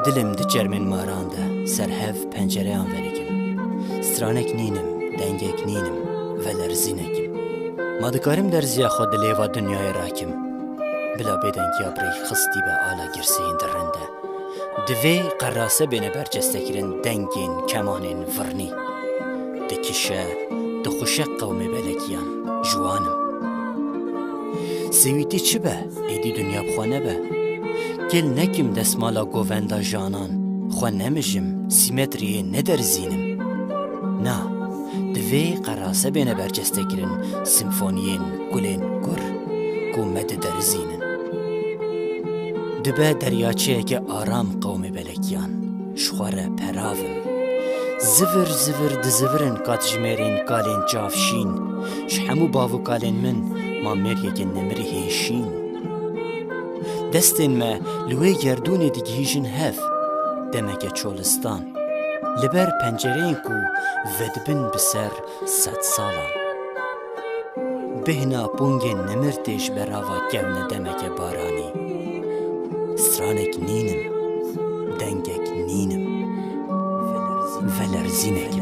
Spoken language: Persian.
دلم دی چرمن مارانده سر هف پنجره آن ورگم سترانک نینم دنگک نینم و لرزینکم ما دکارم در زیا خود لیوا دنیای راکم بلا بدنگیا بری خستی به آلا گرسین درنده دوی قراسه بینه برجستکرین دنگین کمانین ورنی دکشه دخوشه قومی بلکیان جوانم سویتی چی به؟ ایدی دنیا بخوانه به گل نکم دستمالا گووندا جانان خواه نمجم سیمتریه ندرزینم نه دوی قراسه بینه برجسته گرن سیمفونیین گلین گر گومد درزینن دبه دریاچه که آرام قومی بلکیان شخواره پراوم زفر زفر دزفرن کاتجمرین کالین جافشین شحمو باو کالین من ما مریه نمری هیشین دستین ما لوی گردون دیگهیشن هف دمک چولستان لبر پنجرین کو ودبن بسر 100 سالان بهنا پونگین نمرتش براوا گونه دمک بارانی سترانک نینم دنگک نینم ولرزینک